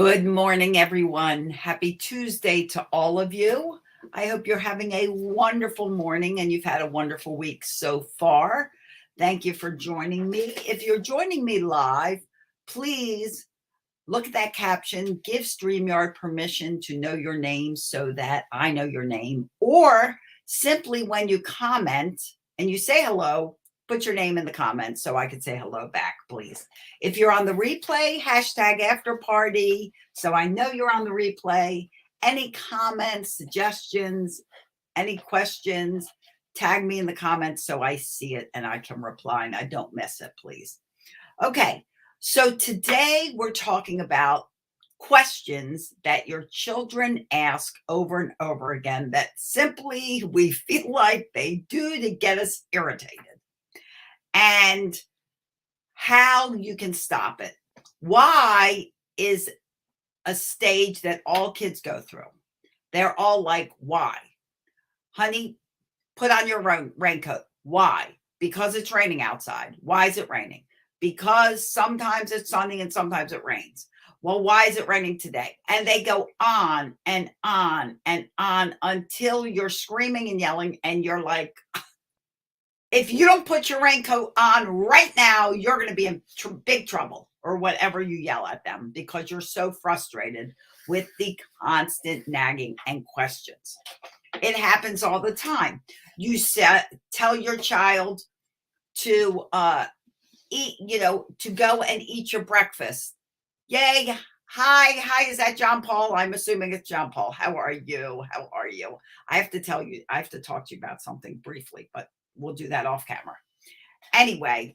Good morning, everyone. Happy Tuesday to all of you. I hope you're having a wonderful morning and you've had a wonderful week so far. Thank you for joining me. If you're joining me live, please look at that caption, give StreamYard permission to know your name so that I know your name, or simply when you comment and you say hello, put your name in the comments so I can say hello back, please. If you're on the replay, hashtag after party, so I know you're on the replay. Any comments, suggestions, any questions, tag me in the comments so I see it and I can reply and I don't miss it, please. Okay, so today we're talking about questions that your children ask over and over again that simply we feel like they do to get us irritated, and how you can stop it. Why is a stage that all kids go through. They're all like, why? Honey, put on your raincoat. Why? Because it's raining outside. Why is it raining? Because sometimes it's sunny and sometimes it rains. Well, why is it raining today? And they go on and on and on until you're screaming and yelling and you're like, if you don't put your raincoat on right now, you're going to be in big trouble, or whatever you yell at them because you're so frustrated with the constant nagging and questions. It happens all the time. You tell your child to eat, to go and eat your breakfast. Yay. Hi, is that John Paul? I'm assuming it's John Paul. How are you? I have to talk to you about something briefly, but we'll do that off camera. Anyway,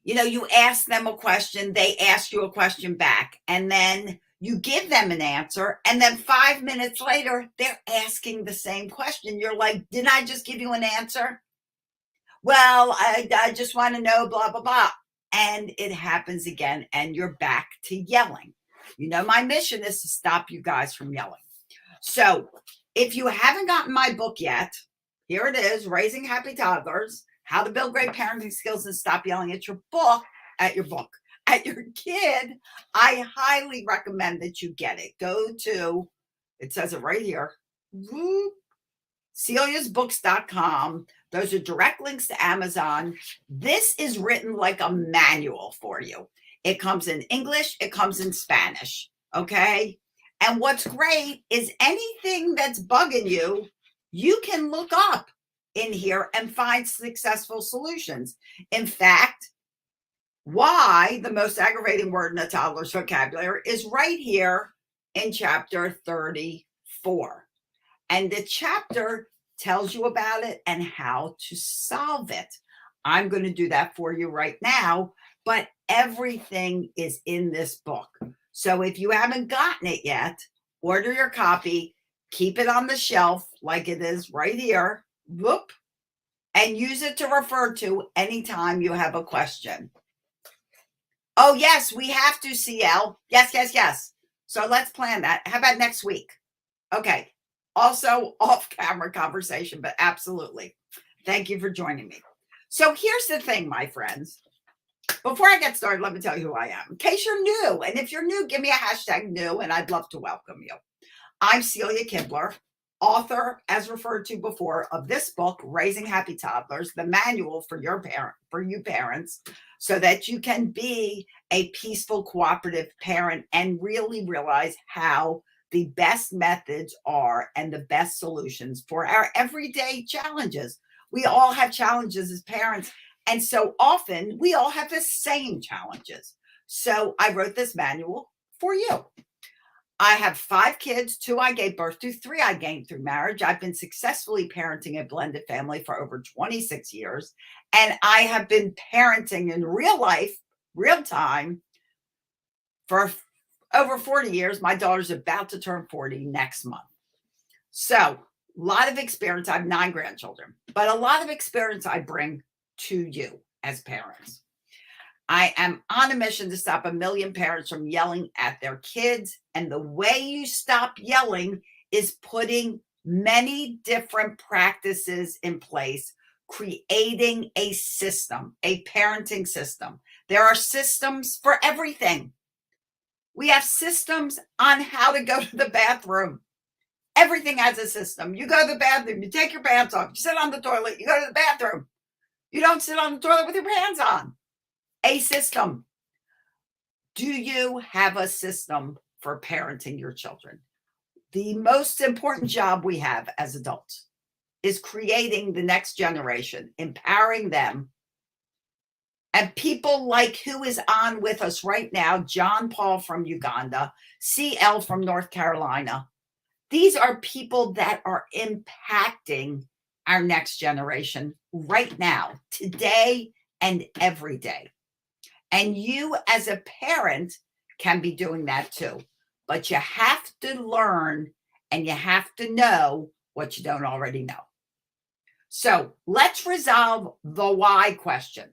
you ask them a question, they ask you a question back, and then you give them an answer, and then 5 minutes later, they're asking the same question. You're like, didn't I just give you an answer? Well, I just want to know, blah, blah, blah. And it happens again, and you're back to yelling. My mission is to stop you guys from yelling. So if you haven't gotten my book yet, here it is, Raising Happy Toddlers, How to Build Great Parenting Skills and Stop Yelling at your kid. I highly recommend that you get it. Go to, it says it right here, celiasbooks.com. Those are direct links to Amazon. This is written like a manual for you. It comes in English, it comes in Spanish, okay? And what's great is anything that's bugging you, you can look up in here and find successful solutions. In fact, why, the most aggravating word in a toddler's vocabulary, is right here in chapter 34. And the chapter tells you about it and how to solve it. I'm going to do that for you right now, but everything is in this book. So if you haven't gotten it yet, order your copy, keep it on the shelf like it is right here, and use it to refer to anytime you have a question. Oh, yes, we have to, CL. Yes. So let's plan that. How about next week? Okay. Also off-camera conversation, but absolutely. Thank you for joining me. So here's the thing, my friends. Before I get started, let me tell you who I am, in case you're new. And if you're new, give me a hashtag new, and I'd love to welcome you. I'm Celia Kibler, author, as referred to before, of this book, Raising Happy Toddlers, the manual for you parents, so that you can be a peaceful, cooperative parent and really realize how the best methods are and the best solutions for our everyday challenges. We all have challenges as parents, and so often we all have the same challenges. So I wrote this manual for you. I have 5 kids, 2 I gave birth to, 3 I gained through marriage. I've been successfully parenting a blended family for over 26 years. And I have been parenting in real life, real time, for over 40 years. My daughter's about to turn 40 next month. So a lot of experience. I have 9 grandchildren, but a lot of experience I bring to you as parents. I am on a mission to stop 1 million parents from yelling at their kids. And the way you stop yelling is putting many different practices in place, creating a system, a parenting system. There are systems for everything. We have systems on how to go to the bathroom. Everything has a system. You go to the bathroom, you take your pants off, you sit on the toilet, you go to the bathroom. You don't sit on the toilet with your pants on. A system. Do you have a system for parenting your children? The most important job we have as adults is creating the next generation, empowering them. And people like who is on with us right now, John Paul from Uganda, CL from North Carolina. These are people that are impacting our next generation right now, today and every day. And you as a parent can be doing that too. But you have to learn and you have to know what you don't already know. So let's resolve the why question.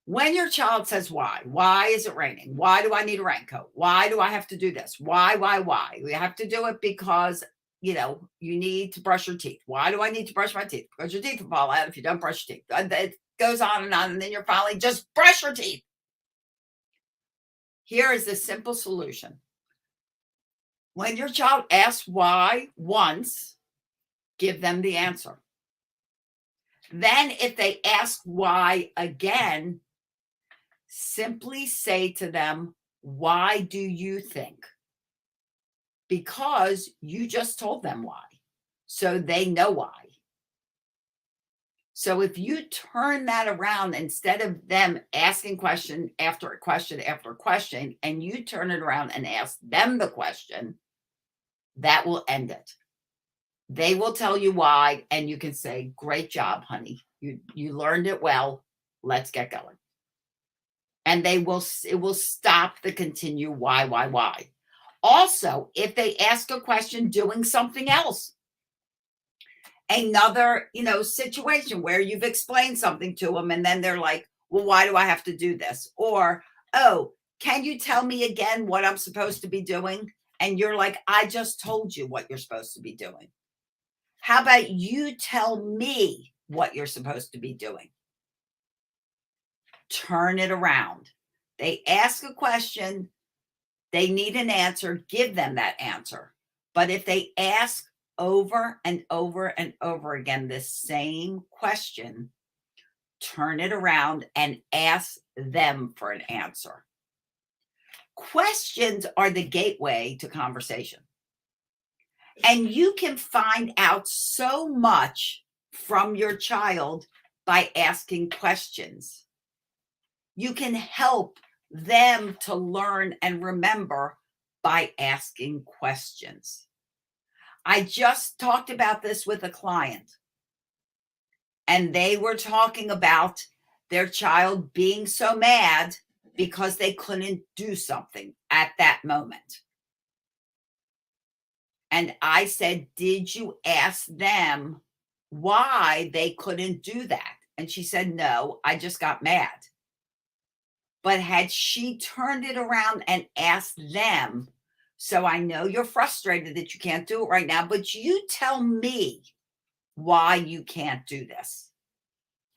When your child says why is it raining? Why do I need a raincoat? Why do I have to do this? Why? We have to do it because, you need to brush your teeth. Why do I need to brush my teeth? Because your teeth will fall out if you don't brush your teeth. It goes on, and then you're finally just brush your teeth. Here is the simple solution. When your child asks why once, give them the answer. Then if they ask why again, simply say to them, why do you think? Because you just told them why. So they know why. So if you turn that around, instead of them asking question after question after question, and you turn it around and ask them the question, that will end it. They will tell you why, and you can say, great job, honey. You learned it well. Let's get going. And it will stop the continue why. Also, if they ask a question doing something else, another, situation where you've explained something to them and then they're like, well, why do I have to do this? Or, oh, can you tell me again what I'm supposed to be doing? And you're like, I just told you what you're supposed to be doing. How about you tell me what you're supposed to be doing? Turn it around. They ask a question, they need an answer, give them that answer. But if they ask over and over and over again the same question, turn it around and ask them for an answer. Questions are the gateway to conversation. And you can find out so much from your child by asking questions. You can help them to learn and remember by asking questions. I just talked about this with a client, and they were talking about their child being so mad because they couldn't do something at that moment. And I said, did you ask them why they couldn't do that? And she said, no, I just got mad. But had she turned it around and asked them, so I know you're frustrated that you can't do it right now, but you tell me why you can't do this.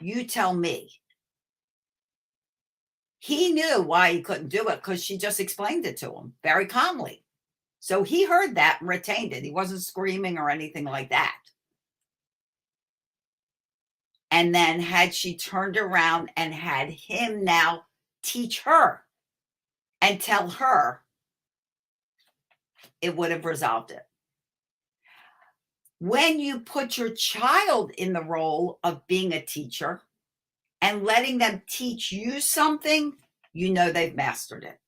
You tell me. He knew why he couldn't do it because she just explained it to him very calmly. So he heard that and retained it. He wasn't screaming or anything like that. And then had she turned around and had him now teach her and tell her, it would have resolved it. When you put your child in the role of being a teacher and letting them teach you something, you know they've mastered it.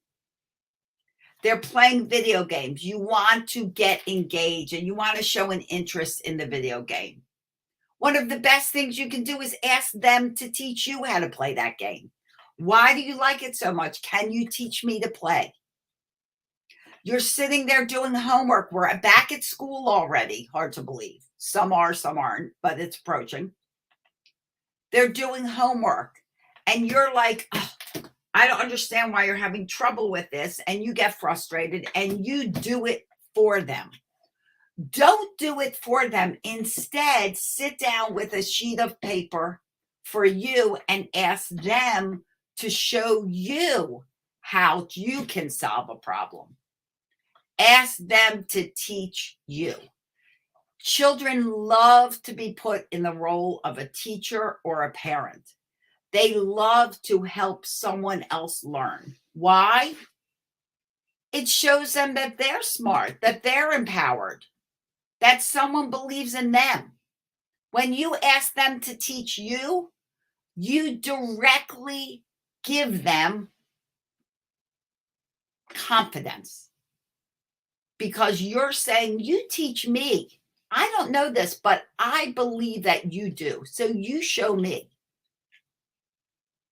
They're playing video games. You want to get engaged and you want to show an interest in the video game. One of the best things you can do is ask them to teach you how to play that game. Why do you like it so much? Can you teach me to play? You're sitting there doing homework. We're back at school already. Hard to believe. Some are, some aren't, but it's approaching. They're doing homework. And you're like, oh, I don't understand why you're having trouble with this. And you get frustrated and you do it for them. Don't do it for them. Instead, sit down with a sheet of paper for you and ask them to show you how you can solve a problem. Ask them to teach you. Children love to be put in the role of a teacher or a parent. They love to help someone else learn. Why? It shows them that they're smart, that they're empowered, that someone believes in them. When you ask them to teach you, you directly give them confidence because you're saying, you teach me. I don't know this, but I believe that you do. So you show me.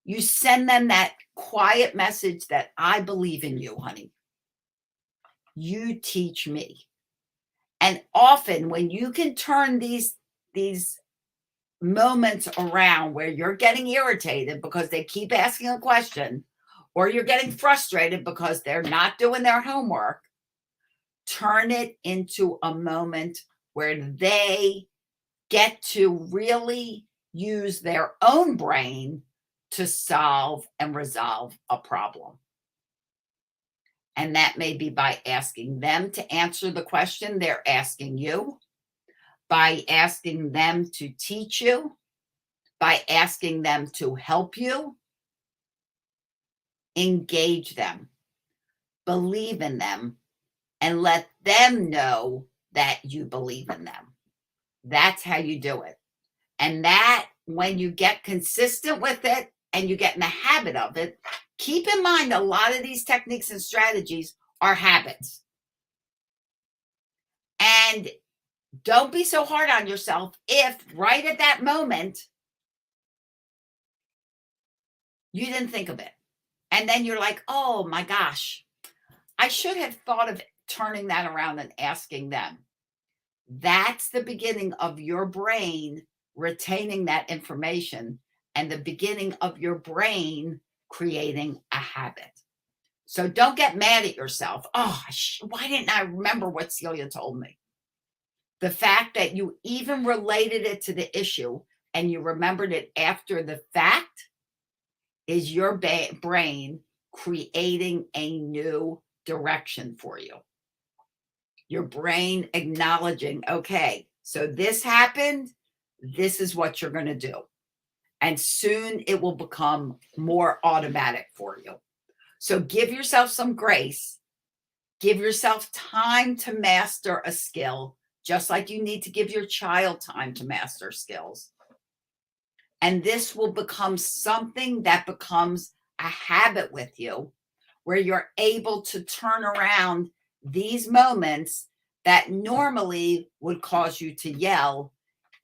You send them that quiet message that I believe in you, honey. You teach me. And often when you can turn these moments around where you're getting irritated because they keep asking a question, or you're getting frustrated because they're not doing their homework, turn it into a moment where they get to really use their own brain to solve and resolve a problem. And that may be by asking them to answer the question they're asking you, by asking them to teach you, by asking them to help you. Engage them, believe in them, and let them know that you believe in them. That's how you do it. And that, when you get consistent with it and you get in the habit of it, keep in mind a lot of these techniques and strategies are habits. And don't be so hard on yourself if right at that moment you didn't think of it. And then you're like, oh my gosh, I should have thought of turning that around and asking them. That's the beginning of your brain retaining that information and the beginning of your brain creating a habit. So don't get mad at yourself. Oh, why didn't I remember what Celia told me? The fact that you even related it to the issue and you remembered it after the fact is your brain creating a new direction for you. Your brain acknowledging, okay, so this happened, this is what you're going to do. And soon it will become more automatic for you. So give yourself some grace. Give yourself time to master a skill, just like you need to give your child time to master skills. And this will become something that becomes a habit with you, where you're able to turn around these moments that normally would cause you to yell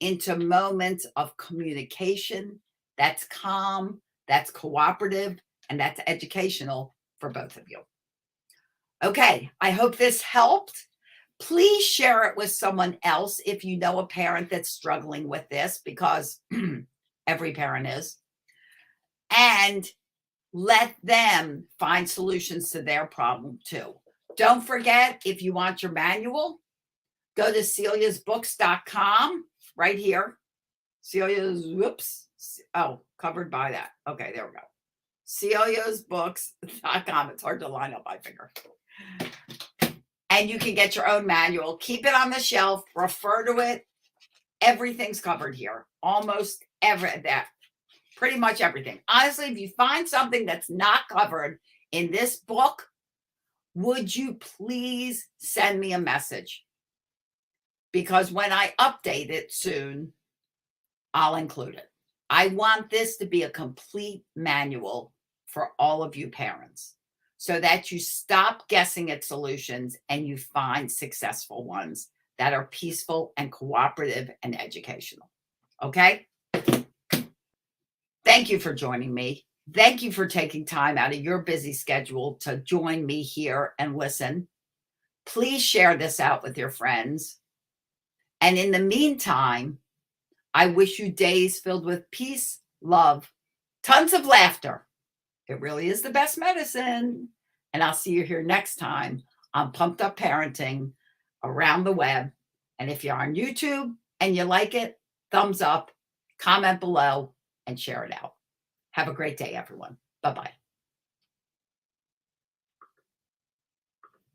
into moments of communication that's calm, that's cooperative, and that's educational for both of you. Okay, I hope this helped. Please share it with someone else if you know a parent that's struggling with this, because every parent is. And let them find solutions to their problem too. Don't forget, if you want your manual, go to celiasbooks.com right here. Celia's, whoops. Oh, covered by that. Okay, there we go. celiasbooks.com. It's hard to line up, I figure. And you can get your own manual. Keep it on the shelf. Refer to it. Everything's covered here. Almost pretty much everything. Honestly, if you find something that's not covered in this book, would you please send me a message? Because when I update it soon, I'll include it. I want this to be a complete manual for all of you parents, so that you stop guessing at solutions and you find successful ones that are peaceful and cooperative and educational. Okay? Thank you for joining me. Thank you for taking time out of your busy schedule to join me here and listen. Please share this out with your friends. And in the meantime, I wish you days filled with peace, love, tons of laughter. It really is the best medicine. And I'll see you here next time on Pumped Up Parenting around the web. And if you're on YouTube and you like it, thumbs up, comment below, and share it out. Have a great day, everyone. Bye-bye.